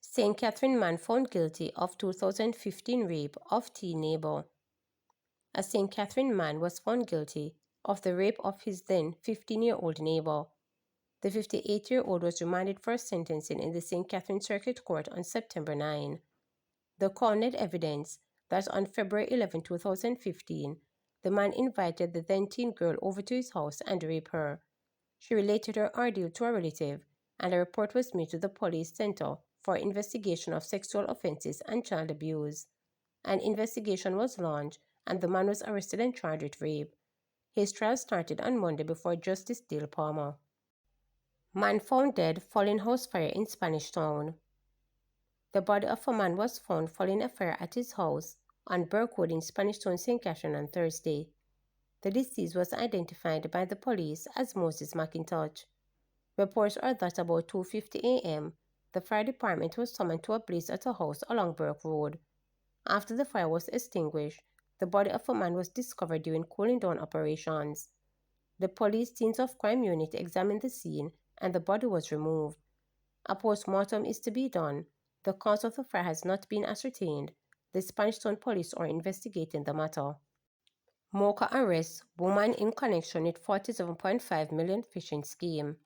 St. Katherine man found guilty of 2015 rape of teen neighbor. A St. Katherine man was found guilty of the rape of his then 15-year-old neighbor. The 58-year-old was remanded for sentencing in the St. Catherine Circuit Court on September 9. The court had evidence that on February 11, 2015, the man invited the then-teen girl over to his house and raped her. She related her ordeal to a relative, and a report was made to the Police Center for Investigation of Sexual Offenses and Child Abuse. An investigation was launched, and the man was arrested and charged with rape. His trial started on Monday before Justice Dale Palmer. Man found dead following house fire in Spanish Town. The body of a man was found following a fire at his house on Burke Road in Spanish Town, St. Catherine on Thursday. The deceased was identified by the police as Moses McIntosh. Reports are that about 2:50 a.m., the fire department was summoned to a blaze at a house along Burke Road. After the fire was extinguished, the body of a man was discovered during cooling down operations. The police scenes of crime unit examined the scene and the body was removed. A post-mortem is to be done. The cause of the fire has not been ascertained. The Spanish Town police are investigating the matter. MOCHA arrests woman in connection with $47.5 million phishing scheme.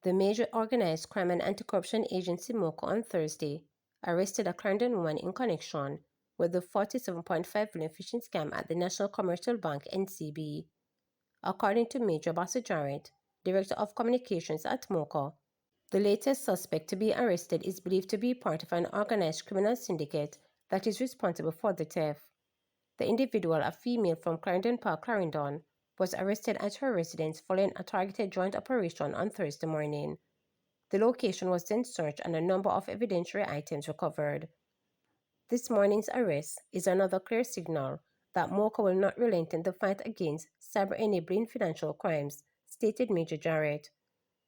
The major organized crime and anti-corruption agency MOCHA on Thursday arrested a Clarendon woman in connection with the $47.5 million phishing scam at the National Commercial Bank (NCB). According to Major Bassett Jarrett, Director of Communications at MOCHA, the latest suspect to be arrested is believed to be part of an organized criminal syndicate that is responsible for the theft. The individual, a female from Clarendon Park, Clarendon, was arrested at her residence following a targeted joint operation on Thursday morning. The location was then searched and a number of evidentiary items recovered. This morning's arrest is another clear signal that MOCHA will not relent in the fight against cyber-enabling financial crimes, stated Major Jarrett.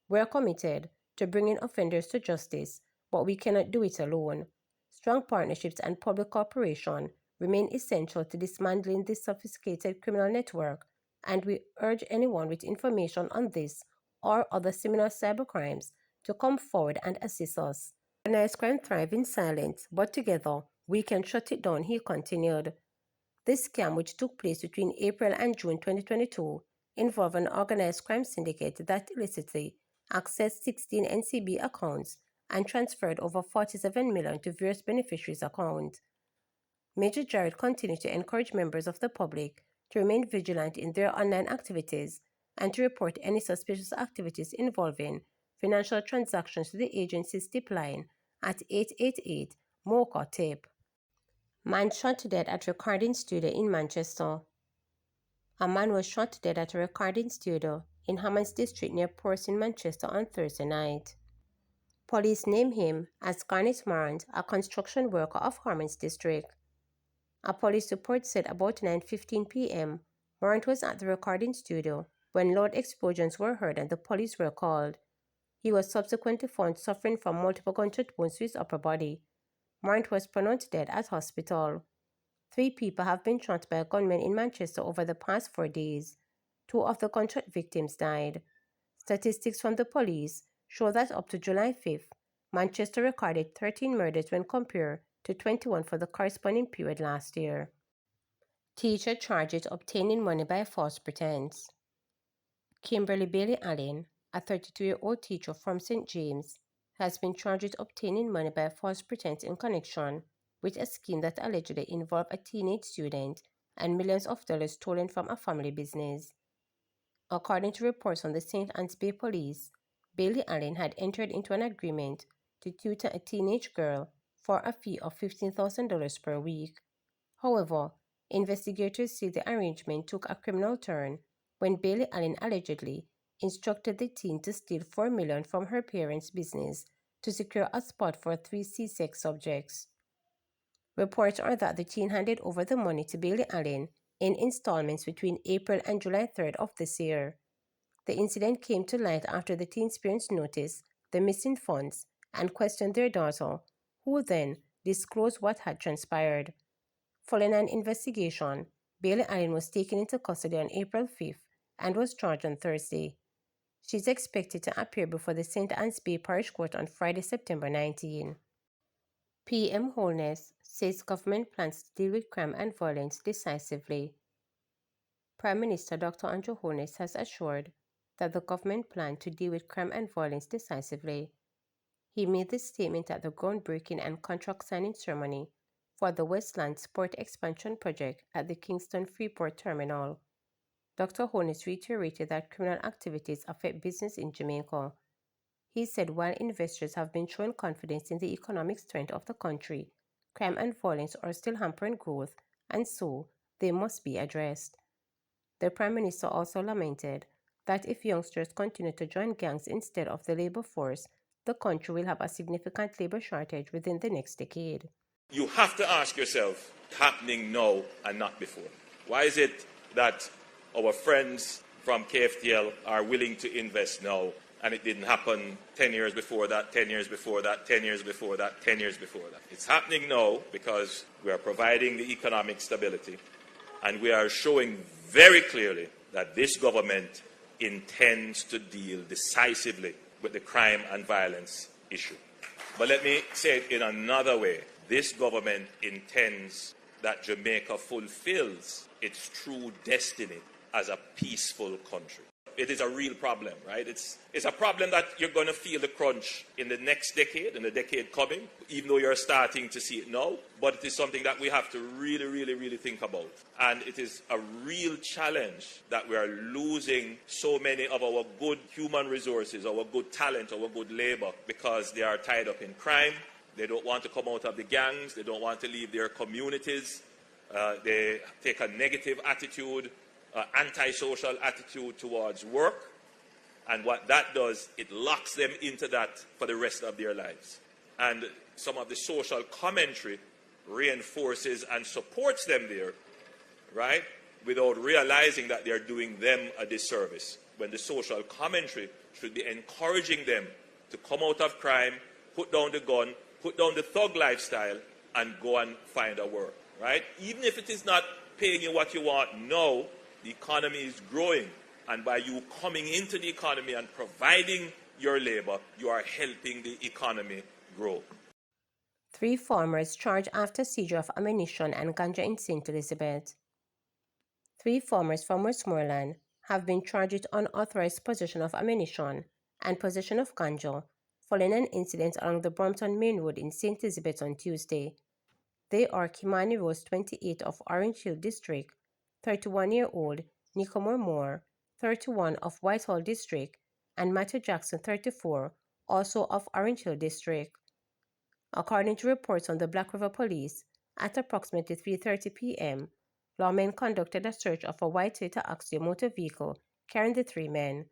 We are committed to bringing offenders to justice, but we cannot do it alone. Strong partnerships and public cooperation remain essential to dismantling this sophisticated criminal network, and we urge anyone with information on this or other similar cybercrimes to come forward and assist us. Organized crime thrives in silence, but together we can shut it down, he continued. This scam, which took place between April and June 2022, involved an organized crime syndicate that illicitly accessed 16 NCB accounts and transferred over $47 million to various beneficiaries' accounts. Major Jarrett continued to encourage members of the public to remain vigilant in their online activities and to report any suspicious activities involving financial transactions to the agency's tip line at 888 MOCHA TIP. Man shot to death at recording studio in Manchester. A man was shot to death at a recording studio in Hammonds District near Perth in Manchester on Thursday night. Police named him as Garnet Marant, a construction worker of Hammonds District. A police report said about 9:15 p.m., Marant was at the recording studio when loud explosions were heard and the police were called. He was subsequently found suffering from multiple gunshot wounds to his upper body. Marant was pronounced dead at hospital. 3 people have been shot by gunmen in Manchester over the past 4 days. 2 of the gunshot victims died. Statistics from the police show that up to July 5th, Manchester recorded 13 murders when compared to 21 for the corresponding period last year. Teacher charged obtaining money by false pretense. Kimberly Bailey Allen, a 32-year-old teacher from St. James, has been charged with obtaining money by false pretense in connection with a scheme that allegedly involved a teenage student and millions of dollars stolen from a family business. According to reports from the St. Anne's Bay Police, Bailey Allen had entered into an agreement to tutor a teenage girl for a fee of $15,000 per week. However, investigators say the arrangement took a criminal turn when Bailey Allen allegedly instructed the teen to steal $4 million from her parents' business to secure a spot for 3 C-sex subjects. Reports are that the teen handed over the money to Bailey Allen in installments between April and July 3rd of this year. The incident came to light after the teen's parents noticed the missing funds and questioned their daughter, who then disclosed what had transpired. Following an investigation, Bailey Allen was taken into custody on April 5th and was charged on Thursday. She is expected to appear before the St. Anne's Bay Parish Court on Friday, September 19. PM Holness says government plans to deal with crime and violence decisively. Prime Minister Dr. Andrew Holness has assured that the government plans to deal with crime and violence decisively. He made this statement at the groundbreaking and contract signing ceremony for the Westlands Port Expansion Project at the Kingston Freeport Terminal. Dr. Holness reiterated that criminal activities affect business in Jamaica. He said while investors have been showing confidence in the economic strength of the country, crime and violence are still hampering growth, and so they must be addressed. The Prime Minister also lamented that if youngsters continue to join gangs instead of the labor force, the country will have a significant labor shortage within the next decade. You have to ask yourself, happening now and not before. Why is it that our friends from KFTL are willing to invest now and it didn't happen 10 years before that, 10 years before that, 10 years before that, 10 years before that? It's happening now because we are providing the economic stability and we are showing very clearly that this government intends to deal decisively with the crime and violence issue. But let me say it in another way. This government intends that Jamaica fulfills its true destiny as a peaceful country. It is a real problem, right? It's a problem that you're going to feel the crunch in the next decade, in the decade coming, even though you're starting to see it now. But it is something that we have to really, really, really think about. And it is a real challenge that we are losing so many of our good human resources, our good talent, our good labor, because they are tied up in crime. They don't want to come out of the gangs. They don't want to leave their communities. They take a negative attitude, antisocial attitude towards work. And what that does, it locks them into that for the rest of their lives. And some of the social commentary reinforces and supports them there, right, without realizing that they're doing them a disservice. When the social commentary should be encouraging them to come out of crime, put down the gun, put down the thug lifestyle, and go and find a work, right? Even if it is not paying you what you want now, the economy is growing. And by you coming into the economy and providing your labor, you are helping the economy grow. 3 farmers charged after seizure of ammunition and ganja in St. Elizabeth. 3 farmers from Westmoreland have been charged with unauthorized possession of ammunition and possession of ganja following an incident along the Brompton Main Road in St. Elizabeth on Tuesday. They are Kimani Rose, 28 of Orange Hill District, 31-year-old Nicomore Moore, 31 of Whitehall District, and Matthew Jackson, 34, also of Orange Hill District. According to reports on the Black River Police, at approximately 3:30 p.m., lawmen conducted a search of a white Toyota Axio motor vehicle carrying the 3 men.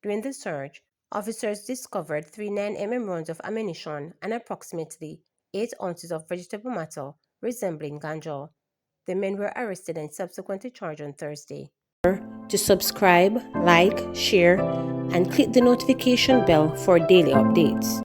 During the search, officers discovered 3 9mm rounds of ammunition and approximately 8 ounces of vegetable matter resembling ganja. The men were arrested and subsequently charged on Thursday. To subscribe, like, share, and click the notification bell for daily updates.